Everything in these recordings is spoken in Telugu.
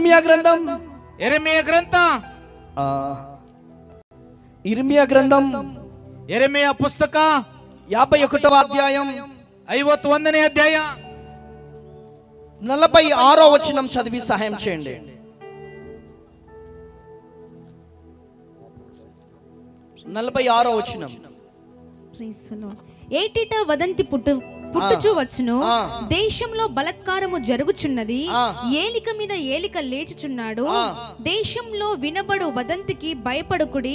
ఇర్మియా గ్రంథం యెరెమీయా గ్రంథం యెరెమీయా పుస్తక 51వ అధ్యాయం 51ನೇ అధ్యాయ 46వ వచనం చదివి సహాయం చేయండి. 46వ వచనం. ఏటిట వదంతి పుట్టుచు వచ్చును, దేశంలో బలత్కారము జరుగుచున్నది, ఏలిక మీద ఏలిక లేచుచున్నాడు, దేశంలో వినబడు వదంతికి భయపడకుడి,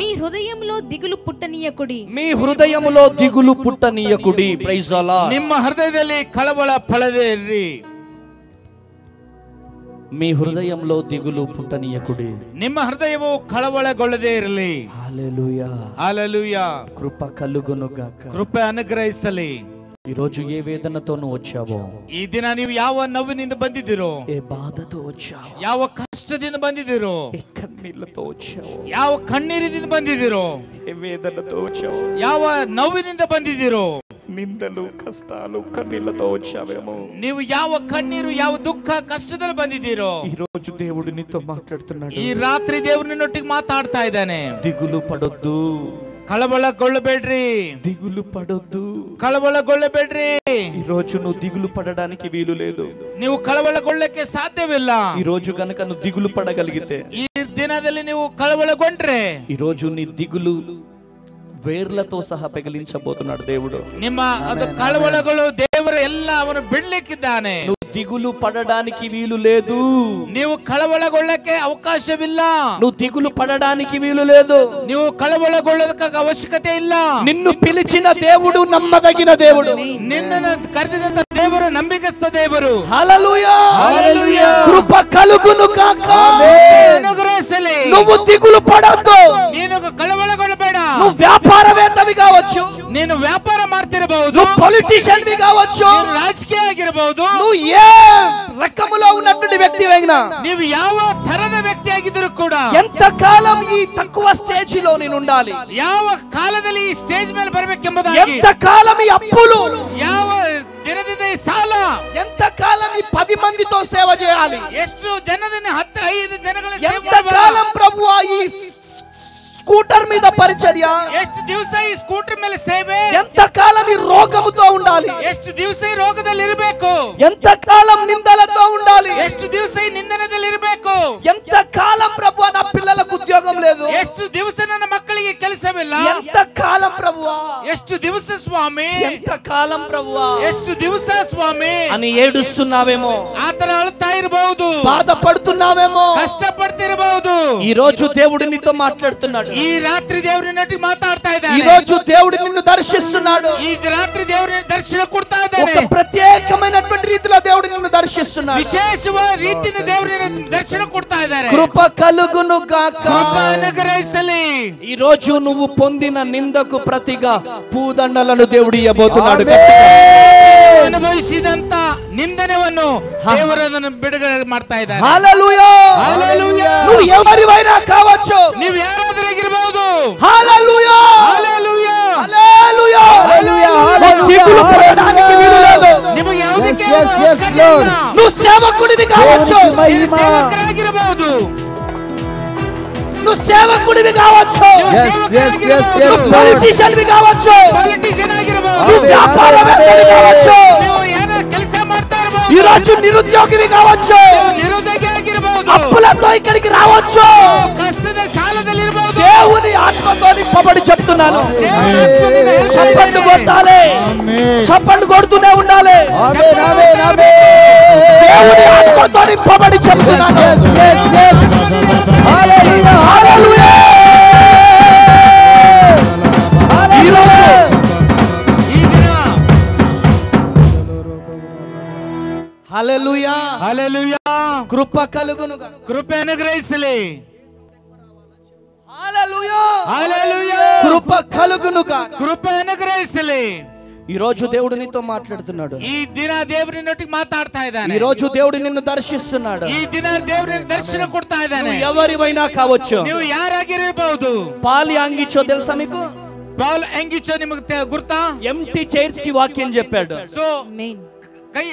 మీ హృదయంలో దిగులు పుట్టనీయకుడి. మీ హృదయములో దిగులు పుట్టనీయకుడి. Praise the lord. ನಿಮ್ಮ ಹೃದಯದಲ್ಲಿ ಕಳವಳ ಪಡದಿರಿ. మీ హృదయంలో దిగులు పుట్టనీయకుడి. ನಿಮ್ಮ ಹೃದಯವು ಕಳವಳಗೊಳ್ಳದೇ ಇರಲಿ. హల్లెలూయా హల్లెలూయా. కృప కలుగును గాక. ಕೃಪೆ ಅನುಗ್ರಹಿಸಲಿ. ఈ రోజు ఏ వేదనతో నువ్వు వచ్చావో, ಈ ದಿನ ನೀವು ಯಾವ ನೋವಿನಿಂದ ಬಂದಿದ್ದೀರೋ, ఏ బాధతో వచ్చావో, ಯಾವ ಕಷ್ಟದಿಂದ ಬಂದಿದ್ದೀರೋ, ఏ కన్నీళ్లతో వచ్చావో, ಯಾವ ಕಣ್ಣೀರಿನಿಂದ ಬಂದಿದ್ದೀರೋ, ఏ వేదనతో వచ్చావో, ಯಾವ ನೋವಿನಿಂದ ಬಂದಿದ್ದೀರೋ, నిందలు కష్టాలు కన్నీళ్లతో వచ్చావేమో, ನೀವು ಯಾವ ಕಣ್ಣೀರು ಯಾವ ದುಃಖ ಕಷ್ಟದಲ್ಲಿ ಬಂದಿದ್ದೀರೋ, ఈ రోజు దేవుడు నీతో మాట్లాడుతున్నాడు. ಈ ರಾತ್ರಿ ದೇವರು ನಿನ್ನೊಟ್ಟಿಗೆ ಮಾತಾಡ್ತಾ ಇದ್ದಾನೆ. దిగులు పడొద్దు, కళవళಗೊಳ್ಳಬೇಡ್ರಿ. దిగులు పడొద్దు, కళవళಗೊಳ್ಳಬೇಡ್ರಿ. ఈ రోజు నువ్వు దిగులు పడడానికి వీలు లేదు. ನೀವು ಕಳವಳಗೊಳ್ಳಕ್ಕೆ ಸಾಧ್ಯವಿಲ್ಲ. ఈ రోజు గనక నువ్వు దిగులు పడగలిగితే, ಈ ದಿನದಲ್ಲಿ ನೀವು ಕಳವಳಗೊಂಡ್ರೆ, ఈ రోజు నీ దిగులు వేర్లతో సహా పెగిలించబోతున్నాడు దేవుడు. ನಿಮ್ಮ ಅದು ಕಳವಳಗಳು ದೇವರು ಎಲ್ಲ ಅವನು ಬಿಡ್ಲಿಕ್ಕಿದ್ದಾನೆ. నువ్వు దిగులు పడడానికి వీలు లేదు. ನೀವು ಕಳವಳಗೊಳ್ಳಕ್ಕೆ ಅವಕಾಶವಿಲ್ಲ. నువ్వు దిగులు పడడానికి వీలు లేదు. ನೀವು ಕಳವಳಗೊಳ್ಳೋದಕ್ಕೆ ಅವಶ್ಯಕತೆ ಇಲ್ಲ. నిన్ను పిలిచిన దేవుడు నమ్మదగిన దేవుడు. ನಿನ್ನನ್ನು ಕರೆದಿದಂತ ದೇವರು ನಂಬಿಕಸ್ಥ ದೇವರು. హల్లెలూయా. హల్లెలూయా. కృప కలుగును గాక. అనుగ్రహిಸಲಿ. నువ్వు దిగులు పడొద్దు. ನೀನು ಕಳವಳಗೊಳ್ಳಬೇಡ. నువ్వు వ్యాపారవేత్తవి కావచ్చు, ನೀನು ವ್ಯಾಪಾರ ಮಾಡ್ತಿರಬಹುದು, నువ్వు పొలిటీషియన్ వి కావచ్చు, ನೀನು ರಾಜಕೀಯ ಆಗಿರಬಹುದು, నువ్వు ఏ రకములో ఉన్నటువంటి వ్యక్తి అయినా, ನೀವು ಯಾವ ತರದ ವ್ಯಕ್ತಿ ಆಗಿದ್ದರೂ ಕೂಡ, ఎంత కాలం ఈ తక్కువ స్టేజ్ లో నేను ఉండాలి, ಯಾವ ಕಾಲದಲ್ಲಿ ಈ ಸ್ಟೇಜ್ ಮೇಲೆ ಬರಬೇಕೆಂಬುದಾಗಿ, ఎంత కాలం ఈ అప్పులు, ಯಾವ ದಿನದಿಂದ ಈ ಸಾಲ, ఎంత కాలం ఈ 10 మందితో సేవ చేయాలి, ಎಷ್ಟು ಜನರನ್ನು 10-5 ಜನಗಳ ಸೇವೆ ఎంత కాలం ప్రభువా ఈ స్కూటర్ మీద పరిచర్య, ಎಷ್ಟು ದಿವಸ ಈ ಸ್ಕೂಟರ್ ಮೇಲೆ ಸೇವೆ, ఎంత కాలం ఈ రోగముతో ఉండాలి, ಎಷ್ಟು ದಿವಸ ಈ ರೋಗದಲ್ಲಿ ಇರಬೇಕು, ఎంత కాలం నిందలతో ఉండాలి, ಎಷ್ಟು ದಿವಸ ಈ ನಿಂದನದಲ್ಲಿ ಇರಬೇಕು, ఎంత కాలం ప్రభువా నా పిల్లలకు ఉద్యోగం లేదు, ಎಷ್ಟು ದಿವಸ ನನ್ನ ಮಕ್ಕಳಿಗೆ ಕೆಲಸವಿಲ್ಲ, ఎంత కాలం ప్రభువా, ಎಷ್ಟು ದಿವಸ ಸ್ವಾಮಿ, ఎంత కాలం ప్రభువా ಎಷ್ಟು ದಿವಸ ಸ್ವಾಮಿ అని ఏడుస్తున్నావేమో, ಆತರ ಅಳುತ್ತಾ ಇರಬಹುದು, బాధపడుతున్నావేమో. ಕಷ್ಟ ಪಡ್ತಿರಬಹುದು. ఈ రోజు దేవుడు నీతో మాట్లాడుతున్నాడు. ಈ ರಾತ್ರಿ ದೇವರಿನೊಟ್ಟಿಗೆ ಮಾತಾಡ್ತಾ ಇದ್ದಾನೆ. ఈ రోజు దేవుడు నిన్ను దర్శిస్తున్నాడు. ಈ ರಾತ್ರಿ ದೇವರಿಗೆ ದರ್ಶನ ಕೊಡ್ತಾ ಇದ್ದಾನೆ. ఒక ప్రత్యేకమైనటువంటి రీతిలో దేవుడు నిన్ను దర్శిస్తున్నాడు. ವಿಶೇಷವಾದ ರೀತಿಯಿಂದ ದೇವರಿಗೆ ದರ್ಶನ ಕೊಡ್ತಾ ಇದ್ದಾರೆ. కృప కలుగును గాక. ಕೃಪೆ ಅನುಗ್ರಹಿಸಲಿ. ఈ రోజు నువ్వు పొందిన నిందకు ప్రతిగా పూదండలను దేవుడు ఇవ్వబోతున్నాడు. ಅನುಭವಿಸಿದಂತ ನಿಂದನೆಯನ್ನು ದೇವರನ್ನು ಬಿಡುಗಡೆ ಮಾಡ್ತಾ ಇದ್ದಾರೆ. హల్లెలూయా. హల్లెలూయా. నువ్వు ఎవరివైనా కావచ్చు, ನೀವು ಯಾರಾದರೂ ಆಗಿರಬಹುದು. హల్లెలూయా. హల్లెలూయా. హల్లెలూయా. హల్లెలూయా. దిగులు పడడానికి వీలు లేదు. ನಿಮಗೆ నువ్వు సేవకుడివి కావచ్చు, ಸೇವಕರಾಗಿರಬಹುದು, నువ్వు సేవకుడివి కావచ్చు, పొలిటీషియన్ వి కావచ్చు, ಪೊಲಿಟಿಷಿಯನ್ ಆಗಿರಬಹುದು, నువ్వు వ్యాపారవేత్తవి కావచ్చు, ನೀವು ಏನೋ ಕೆಲಸ ಮಾಡ್ತಾ ಇರಬಹುದು, ఈ రోజు నిరుద్యోగివి కావచ్చు, ನಿರುದ್ಯೋಗಿ ಆಗಿರಬಹುದು, అప్పులతో ఇక్కడికి రావచ్చు. ಕಷ್ಟದ ಕಾಲದಲ್ಲಿ ಇರಬಹುದು. దేవుని ఆత్మతో నింపబడి చెప్తున్నాను. చప్పట్లు కొట్టాలి, చప్పట్లు కొడుతూనే ఉండాలి. దేవుని ఆత్మతో నింపబడి చెప్తున్నాను. హల్లెలూయా. హల్లెలూయా. ఈరోజు ಈ ದಿನ హల్లెలూయా. ಹಲ್ಲೆಲೂಯಾ. కృప కలుగును గాక. ಕೃಪೆ ಅನುಗ್ರಹಿಸಲಿ. హల్లెలూయా. హల్లెలూయా. కృప కలుగును గాక. ಕೃಪೆ ಅನುಗ್ರಹಿಸಲಿ. ఈ రోజు దేవుడు నీతో మాట్లాడుతున్నాడు. ಈ ದಿನ ದೇವರಿನೊಟ್ಟಿಗೆ ಮಾತಾಡ್ತಾ ಇದ್ದಾನೆ. ఈ రోజు దేవుడు నిన్ను దర్శిస్తున్నాడు. ಈ ದಿನ ದೇವರಿಗೆ ದರ್ಶನ ಕೊಡ್ತಾ ಇದ್ದಾನೆ. ఎవరివైనా కావచ్చు. ನೀವು ಯಾರಾಗಿರಬಹುದು. పాలి అంగిచో తెలుసా మీకు? ಪಾಲ್ ಎಂಗಿಚೋ ನಿಮಗೆ ಗುರ್ತಾ? ఎంటీ చైర్స్ కి వాక్యం చెప్పాడు. సో ಕೈ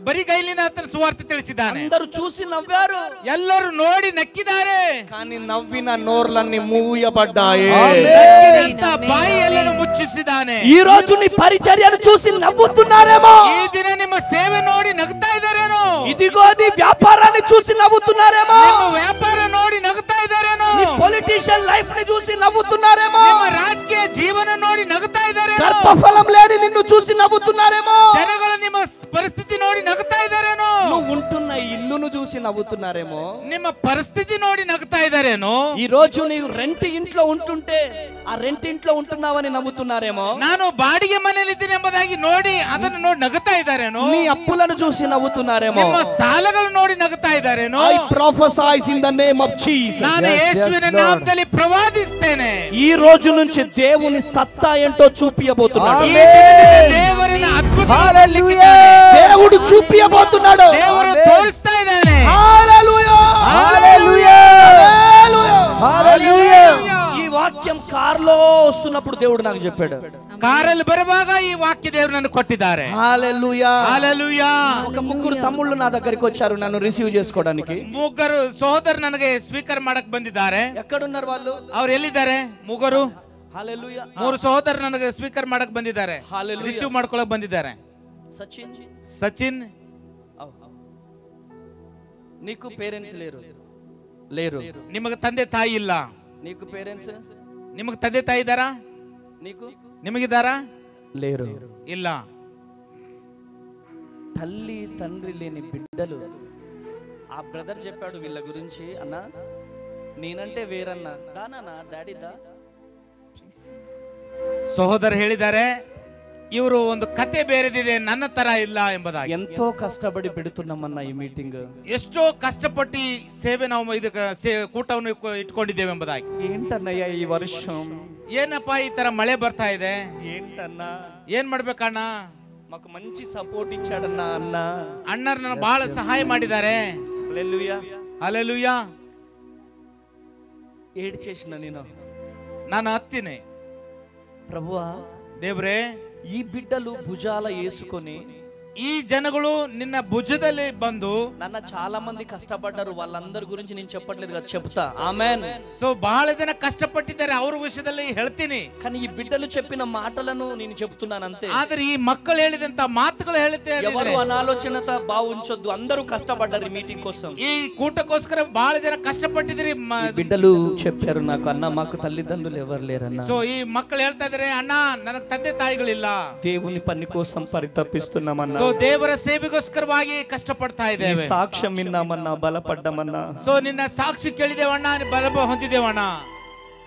ಬರಿ ಕೈಲಿಂದ ಆತನ ಸುವಾರ್ತೆ ತಿಳಿಸಿದ್ದಾನೆ. అందరూ చూసి నవ్వారు, ಎಲ್ಲರೂ ನೋಡಿ ನಕ್ಕಿದ್ದಾರೆ. కానీ నవ్విన నోర్లన్నీ మూయబడ్డాయి. ಬಾಯಿ ಎಲ್ಲನ್ನು ಮುಚ್ಚಿಸಿದ್ದಾನೆ. ఈ రోజు నీ పరిచర్యను చూసి నవ్వుతున్నారేమో, ಈ ದಿನ ನಿಮ್ಮ ಸೇವೆ ನೋಡಿ ನಗ್ತಾ ಇದ್ದಾರೇನೋ. ఇదిగో నీ వ్యాపారాన్ని చూసి నవ్వుతున్నారేమో, ನಿಮ್ಮ ವ್ಯಾಪಾರ ನೋಡಿ ನಗ್ತಾ ಇದ್ದಾರೇನೋ. నీ పొలిటిషియన్ లైఫ్ ని చూసి నవ్వుతున్నారేమో, ನಿಮ್ಮ ರಾಜಕೀಯ ಜೀವನ ನೋಡಿ ನಗ್ತಾ ಇದ್ದಾರೇನೋ. గర్భఫలం లేని నిన్ను చూసి నవ్వుతున్నారేమో, ಜನಗಳು ನಿಮ್ಮ ಪರಿಸ್ಥಿತಿ ನೋಡಿ ನಗ್ತಾ ಇದ್ದಾರೇನೋ. నువ్వు ఉంటున్న ఇల్లును చూసి నవ్వుతున్నారేమో, ನಿಮ್ಮ ಪರಿಸ್ಥಿತಿ ನೋಡಿ ನಗ್ತಾ ಇದ್ದಾರೇನೋ. ఈ రోజు నీవు రెంట్ ఇంట్లో ఉంటుంటే ఆ రెంట్ ఇంట్లో ఉంటున్నావని నవ్వుతున్నారేమో, ನಾನು ಬಾಡಿಗೆ ಮನೆಯಲ್ಲಿ ಇದ್ದೀನಿ ಎಂಬುದಾಗಿ ನೋಡಿ ಅದನ್ನು ನೋಡಿ ನಗ್ತಾ ಇದ್ದಾರೇನೋ. నీ అప్పులను చూసి నవ్వుతున్నారేమో. ನಿಮ್ಮ ಸಾಲಗಳು ನೋಡಿ ನಗ್ತಾ ಇದ್ದಾರೇನೋ. I prophesy in the name of Jesus. ನಾನು ಯೇಸುವಿನ ನಾಮದಲ್ಲಿ ಪ್ರವಾದಿಸ್ತೇನೆ. ఈ రోజు నుంచి దేవుని సత్తా ఏంటో చూపియబోతున్నాడు. ಈ ದಿನದಲ್ಲಿ ದೇವರಿನ ಅದ್ಭುತಗಳನ್ನು దేవుడు చూపియబోతున్నాడు. ದೇವರು ತೋರಿಸ್ತಾ ಇದ್ದಾನೆ. హల్లెలూయా, హల్లెలూయా, హల్లెలూయా. ఈ వాక్యం కార్లో వస్తున్నప్పుడు దేవుడు నాకు చెప్పాడు. ಕಾರಲ್ಲಿ ಬರುವಾಗ ಈ ವಾಕ್ಯ ದೇವರು ನನಗೆ ಕೊಟ್ಟಿದ್ದಾರೆ. హల్లెలూయా, హల్లెలూయా. ఒక ముగ్గురు తమ్ముళ్ళు నా దగ్గరికి వచ్చారు నన్ను రిసీవ్ చేసుకోవడానికి. ಮುಗ್ಗರು ಸಹೋದರ ನನಗೆ ಸ್ವೀಕಾರ ಮಾಡಕ್ ಬಂದಿದ್ದಾರೆ. ఎక్కడున్నారు వాళ్ళు? ಅವ್ರು ಎಲ್ಲಿದ್ದಾರೆ? ಮುಗ್ಗರು హల్లెలూయా. 3 ಸಹೋದರ ನನಗೆ ಸ್ವೀಕಾರ ಮಾಡಕ್ ಬಂದಿದ್ದಾರೆ. హల్లెలూయా. ರಿಸೀವ್ ಮಾಡ್ಕೊಳಕ್ ಬಂದಿದ್ದಾರೆ. సచిన్, ಸಚಿನ್, నీకు పేరెంట్స్ లేరు, ನಿಮಗೆ ತಂದೆ ತಾಯಿ ಇಲ್ಲ. నీకు పేరెంట్స్, ನಿಮಗೆ ತಂದೆ ತಾಯಿ ಇದ್ದಾರಾ? నీకు ನಿಮಗಿದ್ದಾರಾ? లేరు. ಇಲ್ಲ. తల్లి తండ్రి లేని బిడ్డలు. ఆ బ్రదర్ చెప్పాడు వీళ్ళ గురించి, అన్న నేనంటే వేరన్నా దానా డాడీ దా. ಸಹೋದರ ಹೇಳಿದ್ದಾರೆ ಇವರು ಒಂದು ಕತೆ ಬೇರೆದಿದೆ, ನನ್ನ ತರ ಇಲ್ಲ ಎಂಬುದಾಗಿ. ఎంతో కష్టపడి పెడుతున్నామన్న ఈ మీటింగ్. ಎಷ್ಟೋ ಕಷ್ಟಪಟ್ಟು ಸೇವೆ ನಾವು ಇದಕ್ಕೆ ಕೂಟವನ್ನು ಇಟ್ಕೊಂಡಿದ್ದೇವೆ ಎಂಬುದಾಗಿ. ఏంటన్నయ్య ఈ వర్షం, ಏನಪ್ಪ ಈ ತರ ಮಳೆ ಬರ್ತಾ ಇದೆ, ఏంటన్నా ಏನ್ ಮಾಡ್ಬೇಕಣ್ಣ? మాకు మంచి సపోర్ట్ ఇచ్చాడన్న అన్న. ಅಣ್ಣರು ನನಗೆ ಬಹಳ ಸಹಾಯ ಮಾಡಿದ್ದಾರೆ. హల్లెలూయా. ಹಲ್ಲೆಲೂಯಾ. ఏడ్చేసిన నేను, ನಾನು ಹತ್ತೀನಿ. ప్రభువా ದೇವ್ರೇ, ఈ బిడ్డలు భుజాల వేసుకొని ಈ ಜನಗಳು ನಿನ್ನ ಭುಜದಲ್ಲಿ ಬಂದು నన్న చాలా మంది కష్టపడ్డారు. వాళ్ళందరి గురించి నేను చెప్పట్లేదు కదా, చెప్తా. ఆమేన్. ಸೊ ಬಹಳ ಜನ ಕಷ್ಟಪಟ್ಟಿದ್ದಾರೆ, ಅವ್ರ ವಿಷಯದಲ್ಲಿ ಹೇಳ್ತೀನಿ. కానీ ఈ బిడ్డలు చెప్పిన మాటలను నేను చెప్తున్నాను అంతే. ಆದ್ರೆ ಈ ಮಕ್ಕಳು ಹೇಳಿದಂತ ಮಾತುಗಳು ಹೇಳುತ್ತೆ. ఎవరు అనాలోచనత భావించొద్దు, అందరూ కష్టపడ్డారు ఈ మీటింగ్ కోసం. ಈ ಕೂಟಕ್ಕೋಸ್ಕರ ಬಹಳ ಜನ ಕಷ್ಟಪಟ್ಟಿದ್ರಿ. బిడ్డలు చెప్పారు నాకు, అన్న మాకు తల్లిదండ్రులు ఎవరు లేరన్న. ಸೊ ಈ ಮಕ್ಕಳು ಹೇಳ್ತಾ ಇದಾರೆ, ಅಣ್ಣ ನನಗೆ ತಂದೆ ತಾಯಿಗಳಿಲ್ಲ. దేవుని పని కోసం పరితపిస్తున్నామన్నా. ಸೊ ದೇವರ ಸೇವೆಗೋಸ್ಕರವಾಗಿ ಕಷ್ಟಪಡ್ತಾ ಇದ್ದೇವೆ. సాక్ష్యం విన్నామన్నా, బలపడ్డామన్నా. ಸೊ ನಿನ್ನ ಸಾಕ್ಷಿ ಕೇಳಿದೇವಣ್ಣ, ಬಲ ಹೊಂದಿದ್ದೇವಣ್ಣ.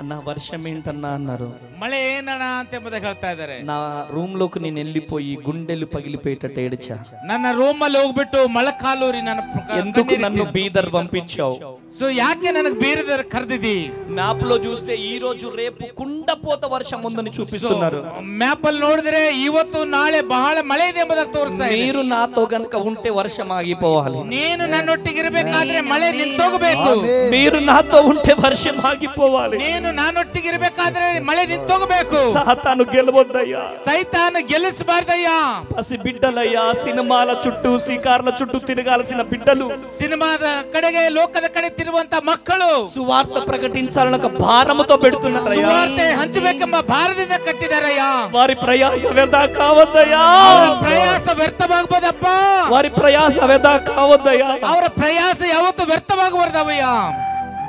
అన్న వర్షం ఏంటన్నా అన్నారు. ಮಳೆ ಏನಣ್ಣ ಅಂತ ಎಂಬುದಾಗಿ ಹೇಳ್ತಾ ಇದ್ದಾರೆ. నా రూమ్ లోకి నేను వెళ్ళిపోయి గుండెలు పగిలిపోయేటట్టు ఏడ్చా. ನನ್ನ ರೂಮ್ ಅಲ್ಲಿ ಹೋಗ್ಬಿಟ್ಟು ಮೊಳಕಾಲೂರಿ ನನ್ನ ఎందుకు నన్ను బీదర్ పంపించావు? ಸೊ ಯಾಕೆ ನನಗೆ ಬೀದರ್ ಕರೆದಿದ್ದಿ? మ్యాప్ లో చూస్తే ఈ రోజు రేపు కుండపోత వర్షం ఉందని చూపిస్తున్నారు. ಮ್ಯಾಪ್ ಅಲ್ಲಿ ನೋಡಿದ್ರೆ ಇವತ್ತು ನಾಳೆ ಬಹಳ ಮಳೆ ಇದೆ ಎಂಬುದಾಗಿ ತೋರಿಸ್ತಾ ಇದೆ. మీరు నాతో గనుక ఉంటే వర్షం ఆగిపోవాలి. ನೀನು ನನ್ನೊಟ್ಟಿಗೆ ಇರಬೇಕಾದ್ರೆ ಮಳೆ ನಿಂತೋಗಬೇಕು. మీరు నాతో ఉంటే వర్షం ఆగిపోవాలి. ನೀನು ನಾನೊಟ್ಟಿಗೆ ಇರಬೇಕಾದ್ರೆ ಮಳೆ ನಿಂತೋಗಬೇಕು. సాతాను గెలవొద్దయ్యా, ಸೈತಾನ ಗೆಲ್ಲಿಸಬಾರ್ದಯ್ಯಾ. పసి బిడ్డలయ్యా, సినిమాల చుట్టూ శిఖార్ల చుట్టూ తిరగాల్సిన బిడ్డలు, ಸಿನಿಮಾದ ಕಡೆಗೆ ಲೋಕದ ಕಡೆ ತಿರುವಂತ ಮಕ್ಕಳು సువార్త ప్రకటించాలని ఒక భారముతో పెడుతున్నారయ్యా. ಸುವಾರ್ತೆ ಹಂಚಬೇಕೆಂಬ ಭಾರದಿಂದ ಕಟ್ಟಿದಾರಯ್ಯಾ. వారి ప్రయాస వ్యర్థ కావద్దయ్యా. ಅವರ ಪ್ರಯಾಸ ವ್ಯರ್ಥವಾಗಬಹುದಪ್ಪ. వారి ప్రయాస వ్యర్థ కావద్దయ్యా. ಅವರ ಪ್ರಯಾಸ ಯಾವತ್ತು ವ್ಯರ್ಥವಾಗಬಾರ್ದವಯ್ಯಾ.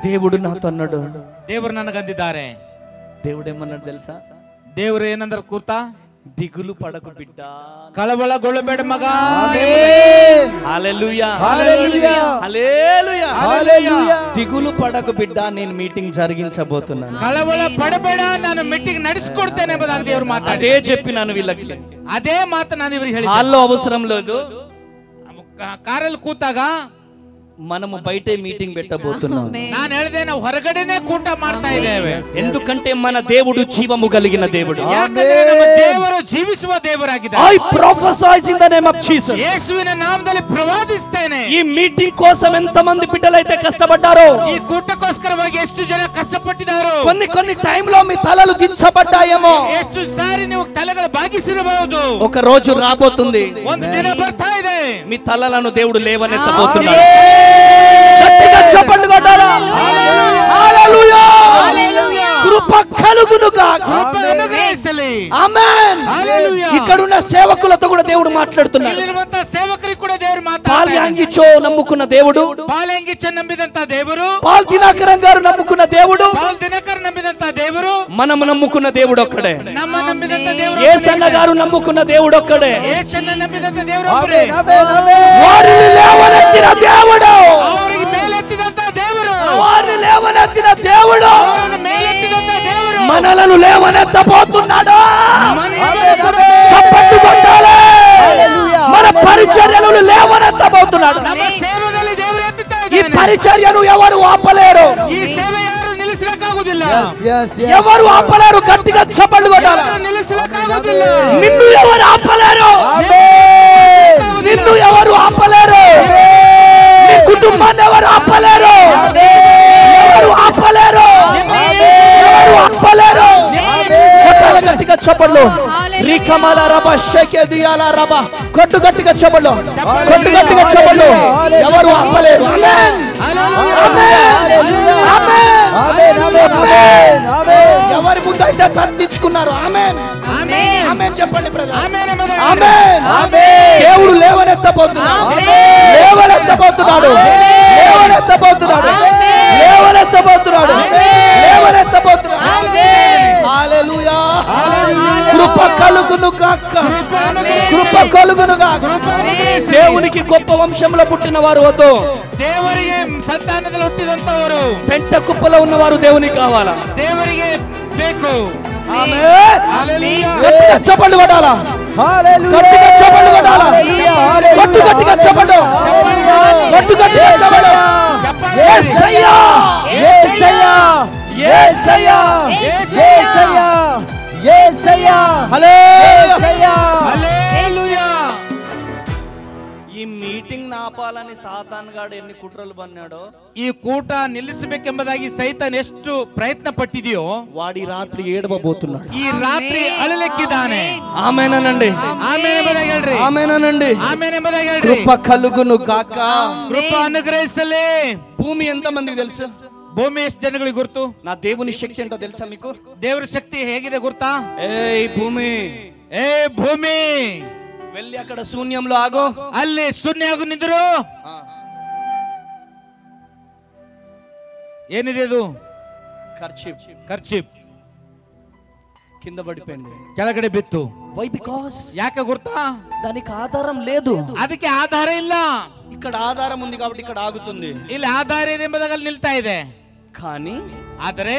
దేవుడు నాతో అన్నాడు. ದೇವರು ನನಗಂದಿದ್ದಾರೆ. దేవుడు ఏమన్నాడు తెలుసా? ದೇವರು ಏನಂದ್ರೆ ಕೂರ್ತಾ, దిగులు పడకు బిడ్డ, ಕಳವಳಗೊಳ್ಳಬೇಡ ಮಗ. హల్లెలూయా, హల్లెలూయా, హల్లెలూయా, హల్లెలూయా. దిగులు పడకు బిడ్డ, నేను మీటింగ్ జరిగించబోతున్నాను. ಕಳವಳ ಪಡಬೇಡ, ನಾನು ಮೀಟಿಂಗ್ ನಡೆಸಿಕೊಡ್ತೇನೆ ಎಂಬುದಾಗಿ ದೇವರು ಮಾತಾಡಿ. అదే చెప్పినాను వీళ్ళకి. ಅದೇ ಮಾತು ನಾನು ಇವರಿಗೆ ಹೇಳಿದೆ. హాల్లో అవసరం లేదు, ಕಾರಲ್ಲಿ ಕೂತಾಗ మనము బయటే మీటింగ్ పెట్టబోతున్నాం. ನಾನು ಹೇಳಿದೆ ನಾವು ಹೊರಗಡೆನೆ ಕೂಟ ಮಾಡ್ತಾ ಇದ್ದೇವೆ. ఎందుకంటే మన దేవుడు జీవము కలిగిన దేవుడు. ಯಾಕಂದ್ರೆ ನಮ್ಮ ದೇವರು ಜೀವಿಸುವ ದೇವರಾಗಿದ್ದಾನೆ. I prophesy in the name of Jesus. ಯೇಸುವಿನ ನಾಮದಲ್ಲಿ ಪ್ರವಾದಿಸ್ತೇನೆ. ఈ మీటింగ్ కోసం ఎంతమంది బిడ్డలైతే కష్టపడ్డారో, ಈ ಕೂಟಕ್ಕೋಸ್ಕರವಾಗಿ ಎಷ್ಟು ಜನ ಕಷ್ಟಪಟ್ಟಿದ್ದಾರೋ, కొన్ని టైంలో మీ తలలు దించబడ్డాయేమో, ಎಷ್ಟು ಸಾರಿ ನೀವು ತಲೆಗಳು ಬಾಗಿಸಿರಬಹುದು. ఒక రోజు రాబోతుంది, ಒಂದು ದಿನ ಬರ್ತಾ ಇದೆ, మీ తలలను దేవుడు లేవనెత్తబోతున్నాడు. గట్టిగా చప్పట్లు కొట్టాలా? హల్లెలూయా! కృప కలుగును గాక. ಕೃಪೆ ಅನುಗ್ರಹಿಸಲಿ. ఆమేన్. ఇక్కడున్న సేవకులతో కూడా దేవుడు మాట్లాడుతున్నాడు. ಇಲ್ಲಿರುವಂತ ಸೇವಕರಿಗೆ ಕೂಡ ದೇವರು ಮಾತಾಡ್ತಾ పాల్యాంగిచో నమ్ముకున్న దేవుడు, ಪಾಲ್ಯಾಂಗಿಚ ನಂಬಿದಂತ ದೇವರು, పాల్ దినకరం గారు నమ్ముకున్న దేవుడు, ಪಾಲ್ ದಿನಕರ್ ನಂಬಿದಂತ ದೇವರು, మనము నమ్ముకున్న దేవుడు ఒక్కడే. ನಮ್ಮ ನಂಬಿದಂತ ದೇವರು, యేసన్న గారు నమ్ముకున్న దేవుడు ఒక్కడే. ಯೇಸನ್ನ ನಂಬಿದಂತ ದೇವರು ಒಬ್ಬರೇ. వారిని లేవనెత్తిన దేవుడు, ಅವರಿಗೆ ಮೇಲೆತ್ತಿದಂತ ದೇವರು, వారిని లేవనెత్తిన దేవుడు ಅವರನ್ನು ಮೇಲೆತ್ತಿದಂತ ದೇವರು మనలను లేవనెత్తబోతున్నాడు. చప్పట్లు కొట్టాలి. మన పరిచర్యలను లేవనెత్తబోతున్నాడు. ನಮ್ಮ ಸೇವೆಯಲ್ಲಿ ದೇವರು ಎತ್ತುತ್ತಾ ఈ ಇದ್ದಾನೆ. పరిచర్యను ఎవరు ఆపలేరు, ಈ ಸೇವೆ ಯಾರು ನಿಲ್ಲಿಸಲಿಕ್ಕಾಗುವುದಿಲ್ಲ. ఎవరు ఆపలేరు. గట్టిగా చప్పట్లు కొట్టాలి. ಯಾರು ನಿಲ್ಲಿಸಲಿಕ್ಕಾಗುವುದಿಲ್ಲ. నిన్ను ఎవరు ఆపలేరు, నిన్ను ఎవరు ఆపలేరు, నీ కుటుంబాన్ని ఎవరు ఆపలేరు, ఎవరు ఆపలేరు, ఎవరు ఆపలేరు. కొట్టాలి గట్టిగా చప్పట్లు. రికమల రబ షెకెదియాల రబ. కొట్టు గట్టిగా చప్పట్లు, కొట్టు గట్టిగా చప్పట్లు. ఎవరు ఆపలేరు. ఆమేన్, ఆమేన్, ఆమేన్. ఎవరి ముందు అయితే తగ్గించుకున్నారు. ఆమేన్, ఆమేన్ చెప్పండి బ్రదర్. ఆమేన్. దేవుడు లేవనెత్తబోతున్నాడు, లేవనెత్తబోతున్నాడు, లేవనెత్తబోతున్నాడు, లేవనెత్తబోతున్నాడు, లేవనెత్తబోతున్నాడు. హల్లెలూయా. కృప కలుగును గాక, కృప కలుగును గాక. దేవునికి గొప్ప వంశంలో పుట్టిన వారు వద్దు, ದೇವರಿಗೆ ಸಂತಾನದಲ್ಲಿ ಹುಟ್ಟಿದಂತವರು, పెంట కుప్పలో ఉన్నవారు దేవునికి కావాలా. ದೇವರಿಗೆ ಬೇಕು. ఆమేన్. హల్లెలూయా. గట్టిగా చప్పట్లు కొట్టాలా, గట్టిగా చప్పట్లు కొట్టాలా, కొట్టు గట్టిగా చప్పట్లు, కొట్టు గట్టిగా చప్పట్లు. యేసయ్యా, యేసయ్యా, యేసయ్యా, యేసయ్యా, యేసయ్యా, హల్లెలూయా. హల్లెలూయా. ఈ మీటింగ్ నాపాలని సాతాన్ గాడు ఎన్ని కుట్రలు పన్నాడో, ಈ ಕೂಟ ನಿಲ್ಲಿಸಬೇಕೆಂಬುದಾಗಿ ಸೈತಾನ್ ಎಷ್ಟು ಪ್ರಯತ್ನ ಪಟ್ಟಿದೆಯೋ, వాడి రాత్రి ఏడవబోతున్నాడు. ಈ ರಾತ್ರಿ ಅಳಲಿಕ್ಕಿದ್ದಾನೆ. ఆమేన్ అనండి, ಆಮೇಲೆ ಎಂಬುದಾಗಿ ಹೇಳ್ರಿ. ఆమేన్ అనండి. ಆಮೇಲೆ ಎಂಬುದಾಗಿ ಹೇಳ್ರಿ. కృప కలుగును గాక. ಕೃಪಾ ಅನುಗ್ರಹಿಸಲಿ. భూమి ఎంత మందికి తెలుసు? ಭೂಮಿ ಎಷ್ಟು ಜನಗಳಿಗೆ ಗುರ್ತು? నా దేవుని శక్తి ఏంటో తెలుసా మీకు? ದೇವರ ಶಕ್ತಿ ಹೇಗಿದೆ ಗುರ್ತಾ? ఏయ్ భూమి, ಏ ಭೂಮಿ, వెళ్ళి అక్కడ శూన్యంలో ఆగో. ಅಲ್ಲಿ ಶೂನ್ಯಾಗು ನಿಂದ್ರು. ಏನಿದೆ ಇದು? ಕರ್ಚಿಪ್ కింద పడిపోయింది, ಕೆಳಗಡೆ ಬಿತ್ತು. వై? బికాస్ ಯಾಕೆ ಗುರ್ತಾ? దానికి ఆధారం లేదు. ಅದಕ್ಕೆ ಆಧಾರ ಇಲ್ಲ. ఇక్కడ ఆధారం ఉంది కాబట్టి ఇక్కడ ఆగుతుంది. ಇಲ್ಲಿ ಆಧಾರ ಇದೆ ಎಂಬುದಾಗಿ ಅಲ್ಲಿ ನಿಲ್ತಾ ಇದೆ. కానీ ಆದರೆ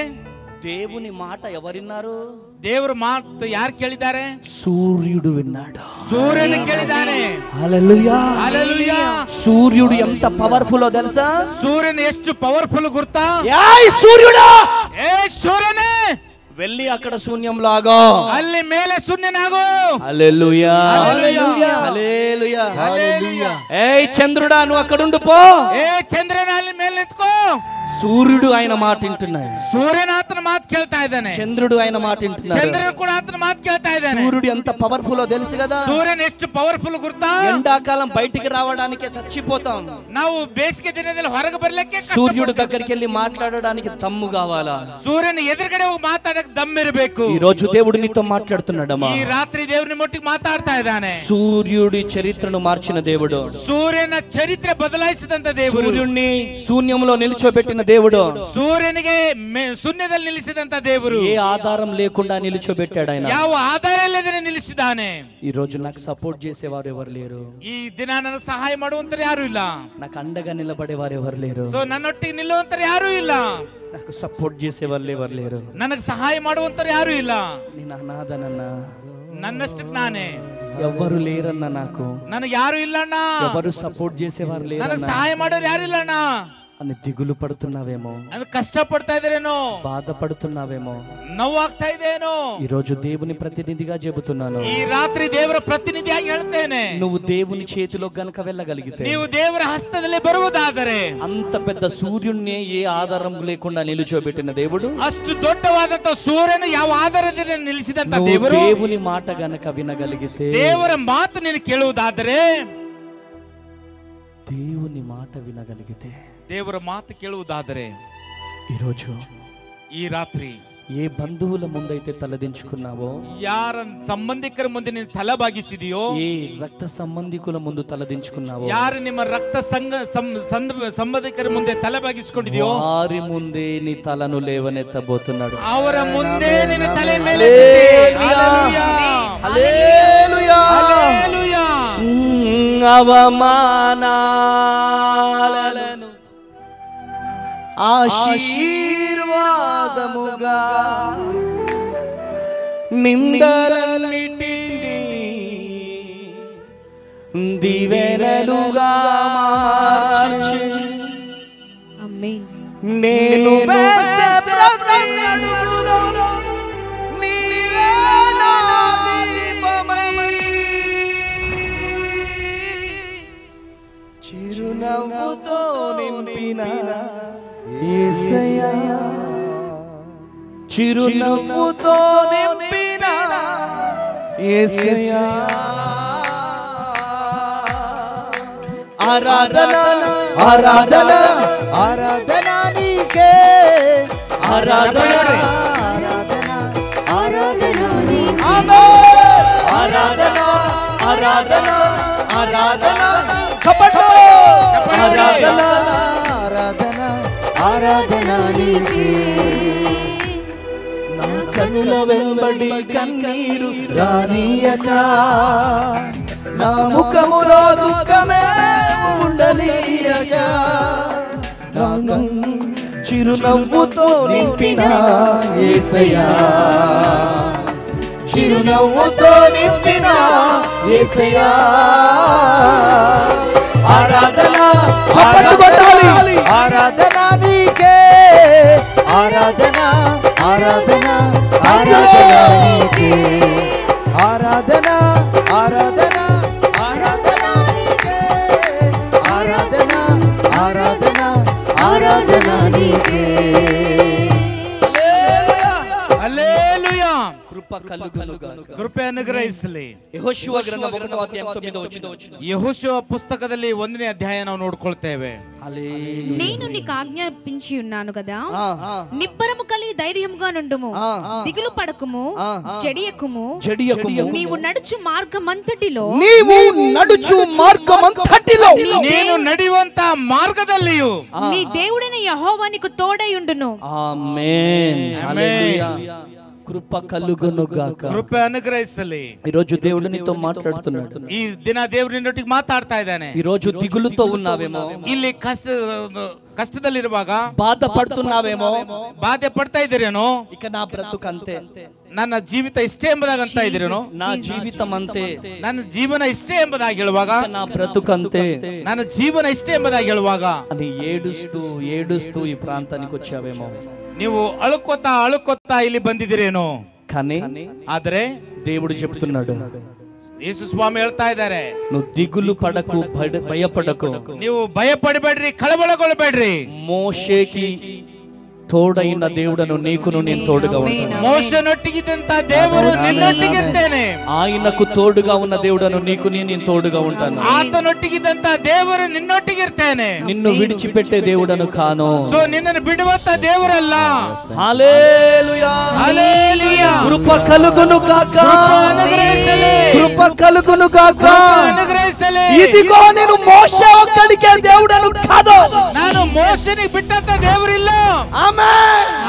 దేవుని మాట ఎవరిన్నారు? ದೇವರ ಮಾತು ಯಾರು ಕೇಳಿದ್ದಾರೆ? సూర్యుడు విన్నాడు, ಸೂರ್ಯನು ಕೇಳಿದ್ದಾನೆ. హల్లెలూయా. ಹಲ್ಲೆಲೂಯಾ. సూర్యుడు ఎంత పవర్ఫుల్ తెలుసా? ಸೂರ್ಯನು ಎಷ್ಟು ಪವರ್ಫುಲ್ ಗುರ್ತಾ? ఏయ్ సూర్యుడా, ಏ ಸೂರ್ಯನೇ, వెళ్ళి అక్కడ శూన్యంలో ఆగో. ಅಲ್ಲಿ ಮೇಲೆ ಶೂನ್ಯನಾಗು. హల్లెలూయా, హల్లెలూయా. హల్లెలూయా, హల్లెలూయా. ఏయ్ చంద్రుడా, నువ్వు అక్కడ ఉండు పో. ಏ ಚಂದ್ರನ ಅಲ್ಲಿ ಮೇಲೆ ನಿಂತ್ಕೋ. సూర్యుడు ఆయన మాట వింటున్నాడు, ಸೂರ್ಯನ ಆತನ ಮಾತು ಕೇಳ್ತಾ ಇದ್ದಾನೆ. చంద్రుడు ఆయన మాట వింటున్నాడు. ಚಂದ್ರನು ಕೂಡ ಆತನ ಮಾತು ಕೇಳ್ತಾ ಇದ್ದಾನೆ. సూర్యుడు ఎంత పవర్ఫుల్ తెలుసు కదా? ಸೂರ್ಯನ ಎಷ್ಟು ಪವರ್ಫುಲ್ ಗುರ್ತಾ? ఎండాకాలం బయటికి రావడానికి చచ్చిపోతాం, ನಾವು ಬೇಸಿಗೆ ದಿನದಲ್ಲಿ ಹೊರಗೆ ಬರ್ಲಿಕ್ಕೆ సూర్యుడు దగ్గరికి వెళ్ళి మాట్లాడడానికి దమ్ము కావాలా? ಸೂರ್ಯನ ಎದುರುಗಡೆ ಹೋಗಿ ಮಾತಾಡಕ್ ದಮ್ಮಿರಬೇಕು. ఈ రోజు దేవుడు నీతో మాట్లాడుతున్నాడమ్మా. ಈ ರಾತ್ರಿ ದೇವ್ರನ್ನ ಮೊಟ್ಟಿಗೆ ಮಾತಾಡ್ತಾ ಇದ್ದಾನೆ. సూర్యుడి చరిత్రను మార్చిన దేవుడు, ಸೂರ್ಯನ ಚರಿತ್ರೆ ಬದಲಾಯಿಸಿದಂತ ದೇವರು, సూర్యుడిని శూన్యంలో నిల్చోబెట్టిన దేవుడు, ಸೂರ್ಯನಿಗೆ ಶೂನ್ಯದಲ್ಲಿ ನಿಲ್ಲಿಸಿದಂತ ದೇವರು, ఏ ఆధారం లేకుండా నిల్చోబెట్టాడు ఆయన. ಯಾವ ಆಧಾರ ಇಲ್ಲದೆ ನಿಲ್ಲಿಸಿದ್ದಾನೆ. ఈ రోజు నాకు సపోర్ట్ చేసేవారు ఎవరు లేరు, ಈ ದಿನ ನನಗೆ ಸಹಾಯ ಮಾಡುವಂತರು ಯಾರು ಇಲ್ಲ. నాకు అండగా నిలబడేవారు ఎవరు లేరు, ಸೊ ನನ್ನೊಟ್ಟಿಗೆ ನಿಲ್ಲುವಂತರು ಯಾರು ಇಲ್ಲ. నాకు సపోర్ట్ చేసేవాళ్ళు ఎవరు లేరు. ನನಗೆ ಸಹಾಯ ಮಾಡುವಂತರು ಯಾರು ಇಲ್ಲ. నేను అనాథనన్నా, ನನ್ನಷ್ಟಕ್ಕೆ ನಾನೇ. ఎవరు లేరన్నా, నాకు ನನಗೆ ಯಾರು ಇಲ್ಲಣ್ಣ, ఎవరు సపోర్ట్ చేసేవారు ನನಗೆ లేరన్నా ಸಹಾಯ ಮಾಡೋರು ಯಾರು ಇಲ್ಲಣ್ಣ అని దిగులు పడుతున్నావేమో, ಅದು ಕಷ್ಟ ಪಡ್ತಾ ಇದ್ರೇನೋ, బాధపడుతున్నావేమో. ನೋವಾಗ್ತಾ ಇದೇನೋ. ఈ రోజు దేవుని ప్రతినిధిగా చెబుతున్నాను, ಈ ರಾತ್ರಿ ದೇವರ ಪ್ರತಿನಿಧಿಯಾಗಿ ಹೇಳ್ತೇನೆ, నువ్వు దేవుని చేతిలో గనక వెళ్ళగలిగితే, ನೀವು ದೇವರ ಹಸ್ತದಲ್ಲಿ ಬರುವುದಾದರೆ, అంత పెద్ద సూర్యుడిని ఏ ఆధారం లేకుండా నిలుచోబెట్టిన దేవుడు, ಅಷ್ಟು ದೊಡ್ಡವಾದಂತ ಸೂರ್ಯನು ಯಾವ ಆಧಾರದಲ್ಲಿ ನಿಲ್ಲಿಸಿದಂತ ದೇವರು, దేవుని మాట గనక వినగలిగితే, ದೇವರ ಮಾತು ನೀನು ಕೇಳುವುದಾದರೆ, దేవుని మాట వినగలిగితే, ದೇವರ ಮಾತು ಕೇಳುವುದಾದರೆ, ఈరోజు ಈ ರಾತ್ರಿ ఏ బంధువుల ముందైతే తలదించుకున్నావో, ಯಾರ ಸಂಬಂಧಿಕರ ಮುಂದೆ ನೀನು ತಲೆಬಾಗಿಸಿದೆಯೋ, ఏ రక్త సంబంధికుల ముందు తలదించుకున్నావో, ಯಾರು ನಿಮ್ಮ ರಕ್ತ ಸಂಬಂಧಿಕರ ಮುಂದೆ ತಲೆಬಾಗಿಸಿಕೊಂಡಿದೆಯೋ, వారి ముందే నీ తలను లేవనెత్తబోతున్నాడు. ಅವರ ಮುಂದೆ ನಿನ್ನ ತಲೆ ಮೇಲೆ అవమానాలను ఆశీర్వాదముగా, నిందలన్నిటినీ దీవెనలుగా మార్చి, ఆమేన్. నేను వేసే ప్రతి అడుగులో నీవే నా దీపమై, చిరునవ్వుతో నింపిన యేసయ్యా, చిరునవ్వుతో నింపిన యేసయ్యా. ఆరాధన ఆరాధన ఆరాధన నీకే, ఆరాధన ఆరాధన ఆరాధన నీకే, ఆరాధన ఆరాధన ఆరాధన ఆరాధన ఆరాధన ఆరాధన నీకే. నా కనుల వెంబడి కన్నీరు రానీయక, నా ముఖములో దుఃఖమే ఉండనీయక, నా చిరునవ్వుతో నింపిన యేసయ్యా, చిరునవ్వుతో నింపిన యేసయ్యా. ఆరాధన ఆరాధన ఆరాధన నీకే, ఆరాధన ఆరాధన ఆరాధన నీకే, ఆరాధన ఆరాధన ఆరాధన నీకే, ఆరాధన ఆరాధన ఆరాధన నీకే. హల్లెలూయా. కృప కలుగునుగాక. ಕೃಪೆ ಅನುಗ್ರಹಿಸಲಿ. ಯೆಹೋಶುವ ಗ್ರಂಥ 1ನೇ ಅಧ್ಯಾಯ 9ನೇ ವಚನ. ಯೆಹೋಶುವ ಪುಸ್ತಕದಲ್ಲಿ 1ನೇ ಅಧ್ಯಾಯ ನಾವು ನೋಡ್ಕೊಳ್ತೇವೆ. హల్లెలూయా. నేను నీకు ఆజ్ఞాపించి ఉన్నాను కదా, నిబ్బరము కలిగి ధైర్యముగా నుండుము, దిగులు పడకుము, జడియకుము, నీవు నడుచు మార్గమంతటిలో ನೀನು ನಡೆಯುವಂತ ಮಾರ್ಗದಲ್ಲಿಯೂ నీ దేవుడైన యెహోవా నీకు తోడై ఉండును. ఆమేన్. హల్లెలూయా. కృప కలుగునుగాక. ಕೃಪೆ ಅನುಗ್ರಹಿಸಲಿ. ఈ రోజు దేవుడు నీతో మాట్లాడుతున్నాడు. ಈ ದಿನ ದೇವರು ನಿನ್ನೊಟ್ಟಿಗೆ ಮಾತಾಡ್ತಾ ಇದ್ದಾನೆ. ఈ రోజు దిగులుతో ఉన్నావేమో, ಇಲ್ಲಿ ಕಷ್ಟದಲ್ಲಿರುವಾಗ బాధపడుతున్నావేమో, ಬಾಧೆ ಪಡ್ತಾ ಇದ್ದೀರೇನೋ, ఇక నా బ్రతుకు ಅಂತೆ, ನನ್ನ ಜೀವಿತ ಇಷ್ಟೇ ಎಂಬುದಾಗಂತ ಇದ್ದೀರೇನೋ, నా జీవితం అంతే, ನನ್ನ ಜೀವನ ಇಷ್ಟೇ ಎಂಬುದಾಗಿ ಹೇಳುವಾಗ, నా బ్రతుకు అంతే ನನ್ನ ಜೀವನ ಇಷ್ಟೇ ಎಂಬುದಾಗಿ ಹೇಳುವಾಗ అని ఏడుస్తూ ఏడుస్తూ ఈ ప్రాంతానికి వచ్చావేమో. ನೀವು ಅಳುಕೊತ್ತಾ ಇಲ್ಲಿ ಬಂದಿದ್ದೀರೇನೋ. కానీ ಆದ್ರೆ దేవుడు చెప్తున్నాడు, ಯೇಸು ಸ್ವಾಮಿ ಹೇಳ್ತಾ ಇದ್ದಾರೆ, నువ్వు దిగులు పడకు, భయపడకు. ನೀವು ಭಯ ಪಡಬೇಡ್ರಿ, ಕಳವಳಗೊಳ್ಳಬೇಡ್ರಿ. మోషేకి తోడైన దేవుడను నీకును నేను తోడుగా ఉంటాను. ಮೋಶನೊಟ್ಟಿಗಿದ್ದಂತ ದೇವರು ನಿನ್ನೊಟ್ಟಿಗಿರ್ತೇನೆ. ఆయనకు తోడుగా ఉన్న దేవుడను నీకు నేను తోడుగా ఉంటాను. ಆತನೊಟ್ಟಿಗಿದ್ದಂತ ದೇವರು ನಿನ್ನೊಟ್ಟಿಗಿರ್ತೇನೆ. నిన్ను విడిచిపెట్టే దేవుడను కాను. ಸೊ ನಿನ್ನನ್ನು ಬಿಡುವಂತ ದೇವರಲ್ಲ. హల్లెలూయా. హల్లెలూయా. కృప కలుగును గాక. ಅನುಗ್ರಹಿಸಲಿ. కృప కలుగును గాక. ಅನುಗ್ರಹಿಸಲಿ. ఇదిగో నేను మోషే ఒక్కడికే దేవుడను కాదు. ನಾನು ಮೋಶನಿಗೆ ಬಿಟ್ಟಂತ ದೇವರಿಲ್ಲ. ఆమేన్.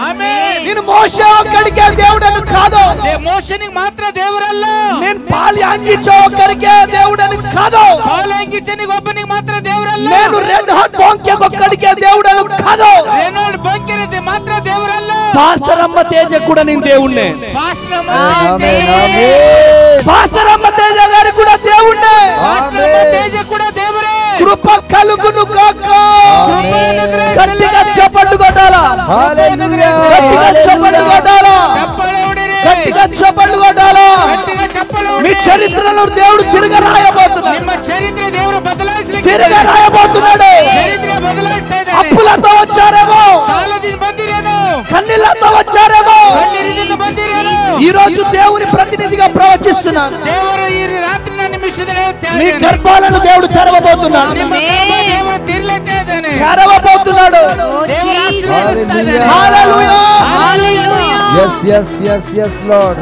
ಆಮೆನ್. నేను మోషే ఒక్కడికే దేవుడను కాదు. ಮೋಶನಿಗೆ ಮಾತ್ರ ದೇವರಲ್ಲ. నేను పాల్యాంగిచో ఒక్కడికే దేవుడను కాదు. ಪಾಲ್ಯಾಂಗಿಚನಿಗೆ ಒಬ್ಬನಿಗೆ ಮಾತ್ರ ದೇವರಲ್ಲ. నేను రెడ్ హాట్ బొంకె ఒక్కడికే దేవుడను కాదు. ರೆನಾಲ್ಡ್ ಬಂಕಿರದೆ ಮಾತ್ರ ದೇವರಲ್ಲ. పాస్టర్ అమ్మ తేజ కూడా నేను దేవుణ్ణే. ಪಾಸ್ಟರ್ ಅಮ್ಮ ఆమేన్, ದೇವರೇ. ఆమేన్. పాస్టర్ అమ్మ తేజ గారికి తేజ కూడా దేవుడే. కృప కలుగును గాక. గట్టిగా చప్పట్లు కొట్టాలా, హల్లెలూయా గట్టిగా చప్పట్లు కొట్టాలా, గట్టిగా చప్పట్లు కొట్టాలా. మీ చరిత్రను దేవుడు తిరిగి రాయబోతున్నాడు. ನಿಮ್ಮ ಚರಿತ್ರೆ ದೇವರು ಬದಲಾಯಿಸಲಿಕ್ಕೆ తిరిగి రాయబోతున్నాడు. ಚರಿತ್ರೆ ಬದಲಾಯಿಸ್ತಾ ಇದ್ದಾನೆ. అప్పులతో వచ్చారేమో, ಸಾಲದಿಂದ ಬಂದಿರೇನು, కన్నీళ్లతో వచ్చారేమో, ಕಣ್ಣೀರಿನಿಂದ ಬಂದಿರೇನು. ఈ రోజు దేవుని ప్రతినిధిగా ప్రవచిస్తున్నాను. ದೇವರು ಈ ರಾತ್ರಿ ನಿಮಿಷದಲ್ಲಿ మీ గర్భాలను దేవుడు తెరవబోతున్నాడు, ನಿಮ್ಮ ಗರ್ಭ ದೇವರು ತಿರ್ಲುತ್ತಾ ಇದ್ದಾನೆ, తెరవబోతున్నాడు. Hallelujah hallelujah. yes yes yes yes lord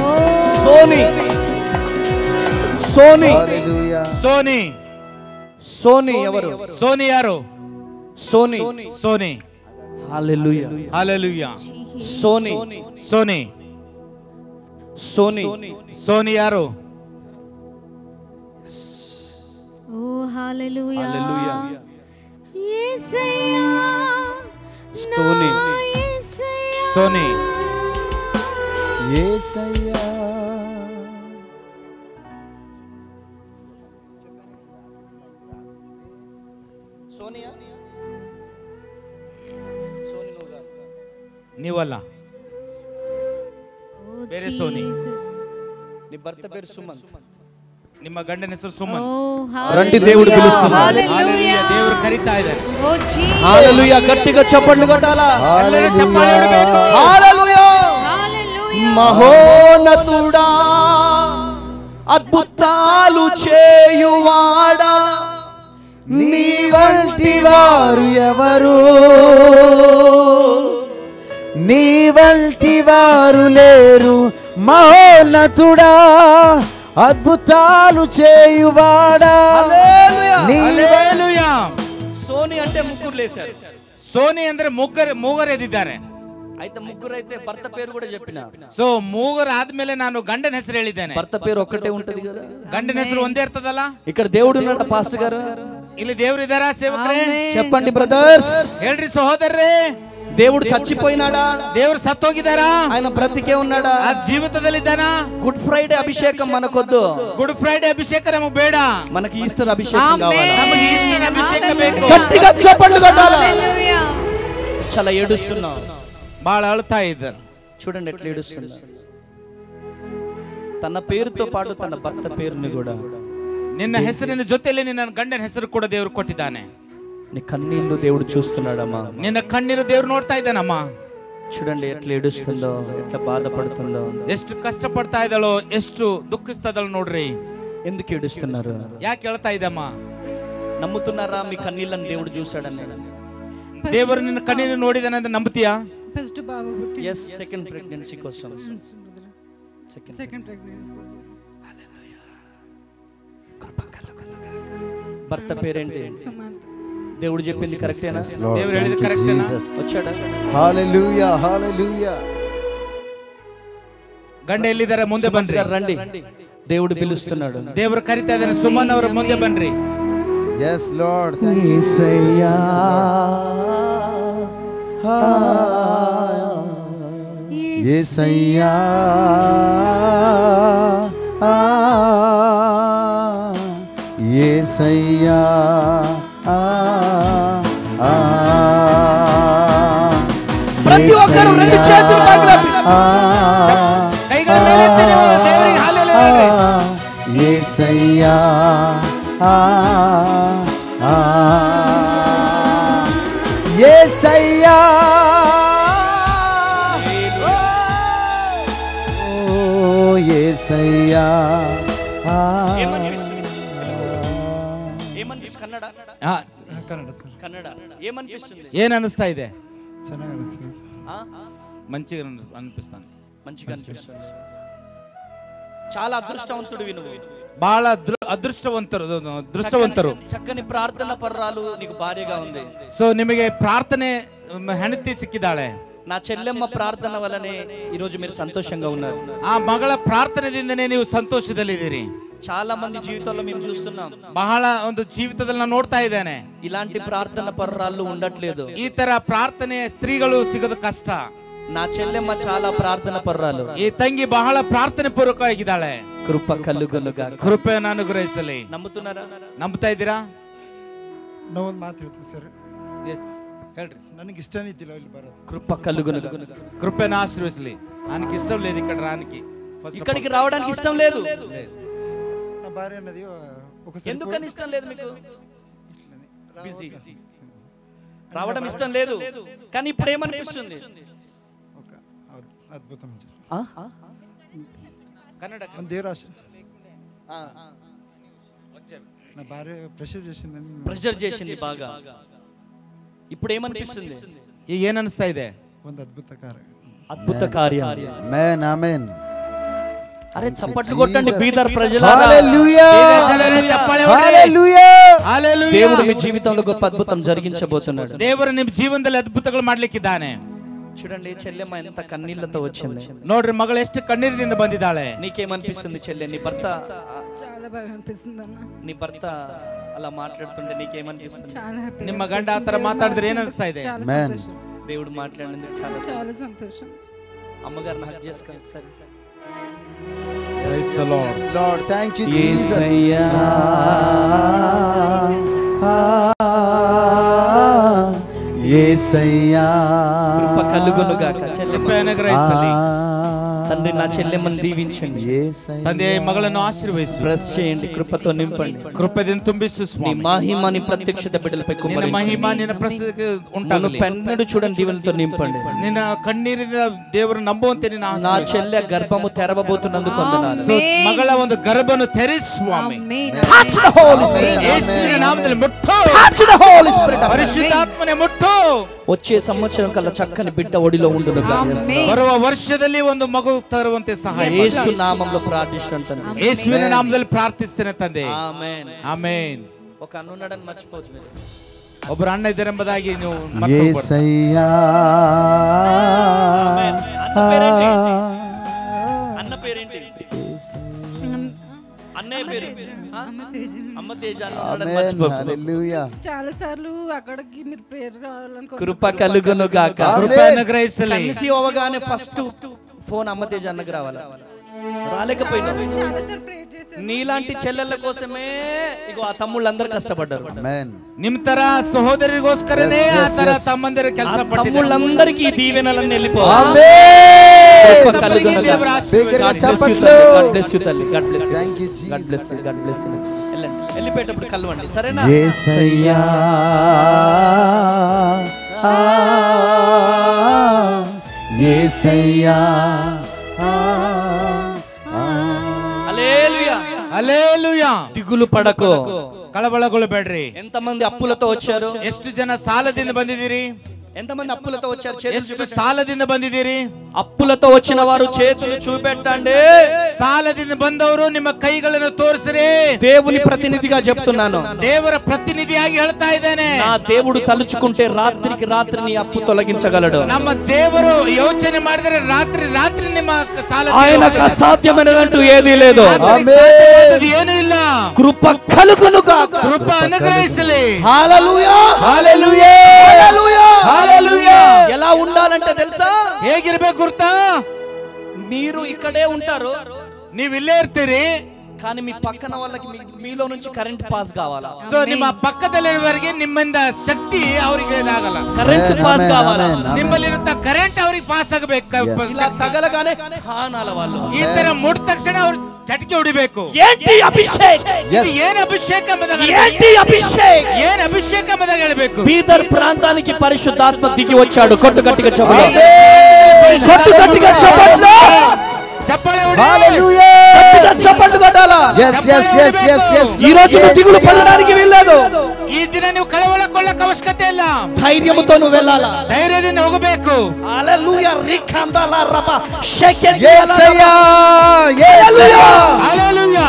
Soni Soni hallelujah Soni. Soni ఎవరు? ಸೋನಿ ಯಾರು? సోని ಸೋನಿ. హల్లెలూయా. ಹಲ್ಲೆಲೂಯಾ. సోని ಸೋನಿ. సోని ಸೋನಿ ಯಾರು? ఓ హల్లెలూయా. హల్లెలూయా. యేసయ్యా సోని యేసయ్యా. ಸೋನಿ. యేసయ్యా సోనియా సోని నువ్వు కాదు. ನೀವಲ್ಲ, ఓ ಬೇರೆ ಸೋನಿ. జీసస్. నీ భర్త పేరు సుమంత్. ನಿಮ್ಮ ಗಂಡನ ಹೆಸರು ಸುಮನ್. ఓ రండి, దేవుడు పిలుస్తున్నాడు. హల్లెలూయా. ದೇವರು ಕರೀತಾ ಇದ್ದಾರೆ. ఓ జీసస్. హల్లెలూయా. గట్టిగా చప్పట్లు కొట్టాలా. ಎಲ್ಲರೂ ಚಪ್ಪಾಳೆ ಹೊಡಿಬೇಕು. హల్లెలూయా. హల్లెలూయా. మహోన్నతుడా, అద్భుతాలు చేయువాడా, నీ వంటి వారు ఎవరు, నీ వంటి వారు లేరు. మహోన్నతుడా, అద్భుతాలు చేయువాడా, హల్లెలూయా. నీ ಹಲ್ಲೆಲೂಯಾ. సోని అంటే ముగ్గురు లేశారు. ಸೋನಿ ಅಂದ್ರೆ ಮೂಗರು ಎದ್ದಿದ್ದಾರೆ. అయితే ముగ్గురు అయితే భర్త పేరు కూడా చెప్పిన. ಸೊ ಮೂಗರು ಆದ್ಮೇಲೆ ನಾನು ಗಂಡನ ಹೆಸರು ಹೇಳಿದ್ದೇನೆ. భర్త పేరు ఒక్కటే ఉంటది కదా. ಗಂಡನ ಹೆಸರು ಒಂದೇ ಇರ್ತದಲ್ಲ. ఇక్కడ దేవుడు ఉన్నాడు పాస్టర్ గారు. ಇಲ್ಲಿ ದೇವ್ರು ಇದಾರ ಸೇವಕರೇ? చెప్పండి బ్రదర్స్. ಹೇಳ್ರಿ ಸಹೋದರರೇ. దేవుడు చచ్చిపోయినాడా? ದೇವ್ರು ಸತ್ತೋಗಿದಾರಾ? ఆయన బ్రతికే ఉన్నాడా? ಆ ಜೀವಿತದಲ್ಲಿದ್ದಾನಾ? గుడ్ ఫ్రైడే అభిషేకం మనకొద్దు. ಗುಡ್ ಫ್ರೈಡೆ ಅಭಿಷೇಕ ನಮಗೆ ಬೇಡ. మనకి ఈస్టర్ అభిషేకం కావాలి. ನಮಗೆ ಈಸ್ಟರ್ ಅಭಿಷೇಕ ಬೇಕು. గట్టిగా చప్పట్లు కొట్టాలా. హల్లెలూయా. చాలా ఏడుస్తున్నా. ಬಹಳ ಅಳ್ತಾ ಇದ್ದಾರೆ. చూడండి ఎట్లా ఏడుస్తున్నా. తన పేరుతో పాటు తన భర్త పేరుని కూడా. ನಿನ್ನ ಹೆಸರಿನ ಜೊತೆಯಲ್ಲಿ ನಿನ್ನ ಗಂಡನ ಹೆಸರು ಕೂಡ ದೇವರು ಕೊಟ್ಟಿದ್ದಾನೆ. నీ కన్నీళ్లు దేవుడు చూస్తున్నాడమ్మా. ನಿನ್ನ ಕಣ್ಣೀರು ದೇವ್ರು ನೋಡ್ತಾ ಇದ್ದಾನಮ್ಮ. చూడండి ఎట్లా ఏడుస్తుందో, ఎట్లా బాధపడుతుందో. ಎಷ್ಟು ಕಷ್ಟ ಪಡ್ತಾ ಇದ್ದಾಳೋ, ಎಷ್ಟು ದುಃಖಿಸ್ತದಳು ನೋಡ್ರಿ. ఎందుకు ఏడుస్తున్నారు? ಯಾಕೆ ಹೇಳ್ತಾ ಇದ್ದಮ್ಮ? నమ్ముతున్నారా మీ కన్నీళ్ళని దేవుడు చూశాడని? ದೇವರು ನಿನ್ನ ಕಣ್ಣೀರು ನೋಡಿದಾನೆ ಅಂತ ನಂಬುತ್ತೀಯಾ? ఫస్ట్ బాబు పుట్టి ఎస్, సెకండ్ ప్రెగ్నెన్సీ కోసం. సెకండ్ ప్రెగ్నెన్సీ కోసం భర్త పేరేంటి? సుమంత్. దేవుడు చెప్పింది కరెక్టేనా? Lord, ದೇವ್ರು thank ಹೇಳಿದ you, ಕರೆಕ್ಟೇನಾ? Jesus. వచ్చాడా? హల్లెలూయా హల్లెలూయా ಗಂಡ ಎಲ್ಲಿದ್ದಾರೆ? ಮುಂದೆ ಬನ್ರಿ. రండి, దేవుడు పిలుస్తున్నాడు. ದೇವರು ಕರಿತಾ ಇದ್ದಾನೆ. ಸುಮನ್ ಅವರು ಮುಂದೆ ಬನ್ರಿ. yes lord thank you Jesus. యేసయ్యా యేసయ్యా ప్రతి ఒక్కరు రెండు చేతులు పైకి ಕೈಗಳ ಮೇಲೆತ್ತಿ ನೀವು ದೇವರಿಗೆ ಹಲ್ಲೆಲೂಯಾ ಹೇಳ್ರಿ. యేసయ్యా యేసయ్యా ఓ యేసయ్యా ఏమనిపిస్తుంది? కన్నడ ಹಾ, కన్నడ ఏమనిపిస్తుంది? ಏನ್ ಅನಿಸ್ತಾ ಇದೆ? ఆ? మంచిగా అనిపిస్తాను. మంచిగా అనిపిస్తుంది. చాలా అదృష్టవంతుడివి నువ్వు. ಬಹಳ ಅದೃಷ್ಟವಂತರು. చక్కని ప్రార్థన పర్రాలు నీకు భార్యగా ఉంది. ಸೊ ನಿಮಗೆ ಪ್ರಾರ್ಥನೆ ಹೆಂಡತಿ ಸಿಕ್ಕಿದ್ದಾಳೆ. నా చెల్లెమ్మ ప్రార్థన వల్లనే ఈ రోజు మీరు సంతోషంగా ఉన్నారు. ಆ ಮಗಳ ಪ್ರಾರ್ಥನೆದಿಂದನೇ ನೀವು ಸಂತೋಷದಲ್ಲಿದ್ದೀರಿ. చాలా మంది జీవితాల్లో మేము చూస్తున్నాం, ಬಹಳ ಒಂದು ಜೀವಿತದಲ್ಲಿ ನಾನು ನೋಡ್ತಾ ಇದ್ದೇನೆ. ఇలాంటి ప్రార్థన పర్రాలు ఉండట్లేదు. ಈ ತರ ಪ್ರಾರ್ಥನೆ ಸ್ತ್ರೀಗಳು ಸಿಗೋದು ಕಷ್ಟ. నా చెల్లెమ్మ చాలా ప్రార్థన పర్రాలు. ಈ ತಂಗಿ ಬಹಳ ಪ್ರಾರ್ಥನೆ ಪೂರ್ವಕವಾಗಿದ್ದಾಳೆ. ಕೃಪ ಕಲ್ಲುಗಲ್ಲುಗಾಕ. ಕೃಪೆಯನ್ನು ಅನುಗ್ರಹಿಸಲಿ. ನಂಬುತ್ತಾರಾ? ನಂಬ್ತಾ ಇದ್ದೀರಾ? ನಾವೊಂದು ಮಾತು ಹೇಳ್ತೀವಿ ಸರ್. ಎಸ್ ಹೇಳ್ರಿ. ನನಗೆ ಇಷ್ಟನೇ ಇದ್ದಿಲ್ಲ ಇಲ್ಲಿ ಬರೋದು. కృప కలుగునుగా. కృపను ఆశీర్వదించలి. ఆయనకి ఇష్టం లేదు ఇక్కడ రానికి. ఇక్కడికి రావడానికి ఇష్టం లేదు. నా భార్య అన్నది ఒకసారి ఎందుకని ఇష్టం లేదు మీకు? బిజీ. రావడం ఇష్టం లేదు. కానీ ఇప్పుడు ఏమనిపిస్తుంది? ఒక అద్భుతం. కన్నడ మన దేవరాశ నా భార్య ప్రెషర్ చేసింది బాగా. ఇప్పుడు ఏమనిపిస్తుంది? ಏನನ್ನಿಸ್ತಾ ಇದೆ? ಒಂದು అద్భుత కార్యం. ఆమేన్ ఆమేన్. అరే చప్పట్లు కొట్టండి బీదర్ ప్రజలారా. హల్లెలూయా హల్లెలూయా హల్లెలూయా. దేవుడు మీ జీవితంలో గొప్ప అద్భుతం జరిగించబోతున్నాడు. ದೇವರು ನಿಮ್ಮ ಜೀವನದಲ್ಲಿ ಅದ್ಭುತಗಳು ಮಾಡ್ಲಿಕ್ಕಿದ್ದಾನೆ. చూడండి చెల్లెమ్మ ఎంత కన్నీళ్లతో వచ్చింది. ನೋಡ್ರಿ ಮಗಳು ಎಷ್ಟು ಕಣ್ಣೀರಿನಿಂದ ಬಂದಿದ್ದಾಳೆ. నీకేమనిపిస్తుంది చెల్లె? నీ భర్త చాలా బాగా అనిపిస్తుంది అన్న. నీ భర్త అలా మాట్లాడుతుంటే నీకేమనిపిస్తుంది? చాలా హ్యాపీ. ನಿಮ್ಮ ಗಂಡ ಆ ತರ ಮಾತಾಡಿದ್ರೆ ಏನ್ ಅನಿಸ್ತಾ ಇದೆ? ఆమేన్. దేవుడు మాట్లాడినందుకు చాలా చాలా సంతోషం. అమ్మగారిని హక్ చేసుకోండి. సరే Praise the Lord. Yes, Lord. Thank you, Jesus. యేసయ్యా. కృప కలుగునుగాక. ಕೃಪೆ ಅನುಗ್ರಹಿಸಲಿ. తండ్రి నా చెల్లెమ్మని దీవించండి. యేసయ్యా. ತಂದೆ ಮಗಳನ್ನು ಆಶೀರ್ವದಿಸು. బ్లెస్ చేయండి. కృపతో నింపండి. ಕೃಪೆದಿಂದ ತುಂಬಿಸು నీ ಸ್ವಾಮಿ. మహిమని ప్రత్యక్షత బిడ్డలపై ನಿನ್ನ కుమ్మరించండి. ಮಹಿಮಾ ನಿನ್ನ ಪ್ರಸ್ತುತಿಗೆ ಉಂಟಾಗಲಿ. పెన్నడు చూడండి దీవెనతో నింపండి. ನಿನ್ನ ಕಣ್ಣೀರಿನ ದೇವರು ನಂಬುವಂತೆ ನಿನ್ನ నా ಆಶೀರ್ವದಿಸು. చెల్లె గర్భము తెరవబోతున్నందుకు వందనాలు. ಸೊ, ಮಗಳ ಒಂದು ಗರ್ಭವನ್ನು ತೆರೆಸು ಸ್ವಾಮಿ. Amen. Touch the Holy Spirit. ಯೇಸುವಿನ ನಾಮದಲ್ಲಿ ಮುಟ್ಟು. Touch the Holy Spirit. ಪರಿಶುದ್ಧಾತ್ಮನೇ ಮುಟ್ಟು. వచ్చే సంవత్సరం కల్లా చక్కని బిడ్డ ఒడిలో ఉండునుగా. ಆಮೆನ್. ಬರುವ ವರ್ಷದಲ್ಲಿ ಒಂದು ಮಗು ತರುವಂತೆ ಸಹಾಯ ಮಾಡು. యేసు నామములో ప్రార్థిస్తున్నాను. ಯೇಸುವಿನ ನಾಮದಲ್ಲಿ ಪ್ರಾರ್ಥಿಸ್ತೇನೆ ತಂದೆ. ఆమేన్. ಆಮೆನ್. ఒక అన్నున్నాడని మర్చిపోతుంది. ಒಬ್ಬರು ಅಣ್ಣ ಇದ್ದರೆಂಬುದಾಗಿ ನೀವು ಮರೆತು ಹೋಗಬಾರದು. యేసయ్యా. అన్న పేరేంటి? అన్నయ్య పేరు? అమ్మ తేజ. ఆమేన్. హల్లెలూయా. చాలా సార్లు అక్కడికి మీరు ప్రేయర్ రావాలనుకో. కృప కలుగును గాక. ಕೃಪೆ ಅನುಗ್ರಹಿಸಲಿ. కన్సి అవగానే ఫస్ట్ ఫోన్ అమ్మ తేజ అన్నకు రావాలి. రాలేకపోయినా చాలా సార్లు ప్రేయర్ చేశాను. నీలాంటి చెల్లెళ్ళ కోసమే ఇగో ఆ తమ్ముళ్ళందరూ కష్టపడ్డారు. ఆమేన్. ನಿಮ್ ತರ ಸಹೋದರಿಗೋಸ್ಕರನೇ ಆ ತರ ತಮ್ಮಂದಿರು ಕೆಲಸ ಪಟ್ಟಿದ್ದಾರೆ. తమ్ముళ్ళందరికీ ఈ దీవెనలన్నీ వెళ్ళిపోవాలి. ఆమేన్. కృప కలుగును గాక. బిగ్గరగా చప్పట్లు. God bless you తల్లి. God bless you. Thank you, God bless you. God bless you. వెళ్ళండి. వెళ్ళిపోయేటప్పుడు కలవండి. సరేనా? యేసయ్యా. యేసయ్యా. హల్లెలూయా. ಹಲ್ಲೆಲೂಯಾ. దిగులు పడకు. ಕಳವಳಗೊಳ್ಳಬೇಡ್ರಿ. ఎంతమంది అప్పులతో వచ్చారు? ಎಷ್ಟು ಜನ ಸಾಲದಿಂದ ಬಂದಿದ್ದೀರಿ? ఎంతమంది అప్పులతో వచ్చారు? చేతులు ಎಷ್ಟು చూపెట్టండి. ಸಾಲದಿಂದ ಬಂದಿದ್ದೀರಿ? అప్పులతో వచ్చిన వారు చేతులు చూపెట్టండి. ಸಾಲದಿಂದ ಬಂದವರು ನಿಮ್ಮ ಕೈಗಳನ್ನು ತೋರಿಸ್ರಿ. దేవుని ప్రతినిధిగా చెప్తున్నాను. ದೇವರ ಪ್ರತಿನಿಧಿಯಾಗಿ ಹೇಳ್ತಾ ಇದ್ದೇನೆ. నా దేవుడు తలుచుకుంటే రాత్రికి రాత్రి నీ అప్పు తొలగించగలడు. ನಮ್ಮ ದೇವರು ಯೋಚನೆ ಮಾಡಿದರೆ ರಾತ್ರಿ ರಾತ್ರಿ ನಿಮ್ಮ ಸಾಲ ఆయనకు అసాధ్యమైనదంటూ ఏదీ లేదు. ಏನೂ ಇಲ್ಲ. కృప కలుగును గాక. ಕೃಪ ಅನುಗ್ರಹಿಸಲಿ. హల్లెలూయా. ಹಲ್ಲೆಲೂಯಾ. హల్లెలూయా. ಹಲ್ಲೆಲೂಯಾ. ఎలా ఉండాలంటే తెలుసా? ಹೇಗಿರ್ಬೇಕು ಗುರ್ತಾ? మీరు ఇక్కడే ఉంటారు, ನೀವು ಇಲ್ಲೇ ಇರ್ತೀರಿ. కానీ మీ పక్కన వాళ్ళకి మీలో నుంచి కరెంట్ పాస్ కావాలా? ಸೊ ನಿಮ್ಮ ಪಕ್ಕದಲ್ಲಿರುವವರಿಗೆ ನಿಮ್ಮಿಂದ ಶಕ್ತಿ ಅವರಿಗೆ ಇದಾಗಲ್ಲ. కరెంట్ పాస్ కావాలా? ನಿಮ್ಮಲ್ಲಿರುತ್ತ ಕರೆಂಟ್ ಅವ್ರಿಗೆ ಪಾಸ್ ಆಗಬೇಕು. ఇలా తగలగానే హానాల వాళ్ళు ಈ ತರ ಮುಟ್ಟ ತಕ್ಷಣ ಅವ್ರು ಚಟಕೆ ಹೊಡಿಬೇಕು. ఏంటి అభిషేక్? ಇದು ಏನ್ ಅಭಿಷೇಕ ಎಂಬುದಾಗಿ ఏంటి అభిషేక్? ಏನ್ ಅಭಿಷೇಕ ಎಂಬುದಾಗಿ ಹೇಳಬೇಕು. బీదర్ ప్రాంతానికి పరిశుద్ధాత్మ దిగి వచ్చాడు. కొట్టు గట్టిగా చెప్పండి. కొట్టు గట్టిగా చెప్పండి. ಚಪ್ಪಾಳೆ ಹೊಡಿ. హల్లెలూయా. గట్టిగా చెప్పండి కొట్టాలా? yes yes yes yes yes. ఈ రోజు నువ్వు దిగులు పడడానికి వీల్లేదు. ಈ ದಿನ ನೀವು ಕಳವಳಕೊಳ್ಳಕ್ಕೆ ಅವಶ್ಯಕತೆ ಇಲ್ಲ. ధైర్యంతో నువ్వు వెళ్ళాలా. ಧೈರ್ಯದಿಂದ ಹೋಗಬೇಕು. హల్లెలూయా. రిఖందాల రబ షెకె యేసయ్యా. యేసయ్యా. ಹಲ್ಲೆಲೂಯಾ.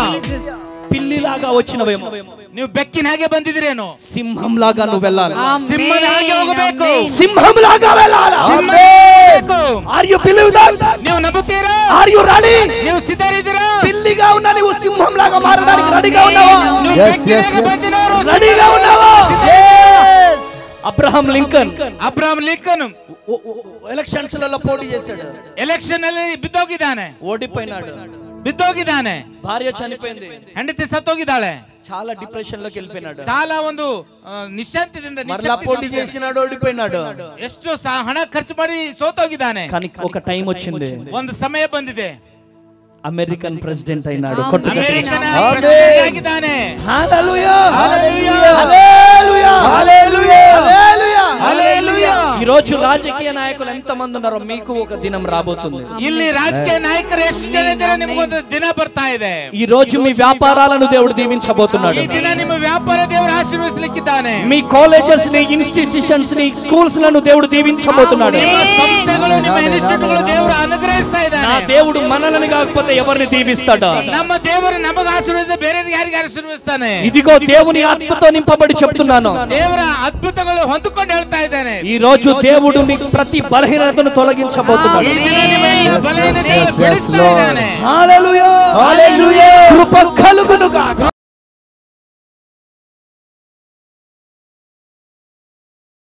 పిల్లిలాగా వచ్చినవేమో, ನೀವು ಬೆಕ್ಕಿನ ಹಾಗೆ ಬಂದಿದ್ರೇನು? సింహంలాగా నువ్వు వెళ్ళాలి. ಸಿಂಹದ ಹಾಗೆ ಹೋಗಬೇಕು. సింహంలాగా వెళ్ళాలి. Are you believe that? ನೀವು ನಂಬುತ್ತೀರಾ? Are you ready? ನೀವು ಸಿದ್ಧರಿದ್ದೀರಾ? పిల్లిగా ఉన్నా నువ్వు సింహంలాగా మారడానికి రెడీగా ఉన్నావా? yes yes yes. రెడీగా ఉన్నావా? yes. Abraham Lincoln Abraham Lincoln elections లలో పోటీ చేశాడు. ಎಲೆಕ್ಷನ್ ಅಲ್ಲಿ ಬಿದ್ದೋಗಿದ್ದಾನೆ. ఓడిపోయినాడు. ಬಿದ್ದೋಗಿದ್ದಾನೆ, భార్య చనిపోయింది, ಹೆಂಡತಿ ಸತ್ತೋಗಿದ್ದಾಳೆ, చాలా డిప్రెషన్ లోకి వెళ్ళిపోయినాడు, చాలా ಒಂದು ನಿಶ್ಶಾಂತಿದಿಂದ మరలా పోటీ చేసినాడు, ఓడిపోయినాడు, ಎಷ್ಟು ಹಣ ಖರ್ಚು ಮಾಡಿ ಸೋತೋಗಿದ್ದಾನೆ. కానీ ఒక టైం వచ్చింది, ಒಂದು ಸಮಯ ಬಂದಿದೆ, అమెరికన్ ప్రెసిడెంట్ అయినాడు. ಅಮೆರಿಕನ್ ಪ್ರೆಸಿಡೆಂಟ್ ಆಗಿದ್ದಾನೆ. హల్లెలూయా, హల్లెలూయా, హల్లెలూయా, హల్లెలూయా, హల్లెలూయా, హల్లెలూయా. ఈ రోజు రాజకీయ నాయకులు ఎంత మంది ఉన్నారో మీకు ఒక దినం రాబోతుంది. ಇಲ್ಲಿ ರಾಜಕೀಯ ನಾಯಕರು ಎಷ್ಟು ಜನ ಇದ್ದಾರೆ ನಿಮಗೊಂದು ದಿನ ಬರ್ತಾ ಇದೆ. ఈ రోజు మీ వ్యాపారాలను దేవుడు దీవించబోతున్నాడు. ಈ ದಿನ ನಿಮ್ಮ ವ್ಯಾಪಾರ ದೇವರು ಆಶೀರ್ವದಿಸಲಿಕ್ಕಿದ್ದಾನೆ. మీ కాలేజెస్ ని, ఇన్స్టిట్యూషన్స్ ని, స్కూల్స్ లను దేవుడు దీవించబోతున్నాడు. ನಿಮ್ಮ ಸಂಸ್ಥೆಗಳು, ನಿಮ್ಮ ಇನ್ಸ್ಟಿಟ್ಯೂಟ್ಗಳು ದೇವರು ಅನುಗ್ರಹಿಸ್ತಾ ಇದ್ದಾನೆ. నా దేవుడు మనల్ని కాకపోతే ఎవరిని దీవిస్తాడు? ನಮ್ಮ ದೇವರು ನಮಗೆ ಆಶೀರ್ವದಿಸ ಬೇರೆ ಯಾರಿಗೆ ಆಶೀರ್ವದಿಸ್ತಾನೆ? ఇదిగో దేవుని ఆత్మతో నింపబడి చెప్తున్నాను, ದೇವರ ಅದ್ಭುತಗಳು ಹೊಂದಿಕೊಂಡು ಹೇಳ್ತಾ ಇದ್ದಾನೆ. ఈ రోజు దేవుడు మీకు ప్రతి బలహీనతను తొలగించబోతున్నాడు. ಈ ದಿನ ನಿಮಗೆ ಬಲಹೀನತೆಯನ್ನು ಬಿಡಿಸ್ತಾ ಇದ್ದಾನೆ. హల్లెలూయా, Hallelujah. కృప కలుగును గాక.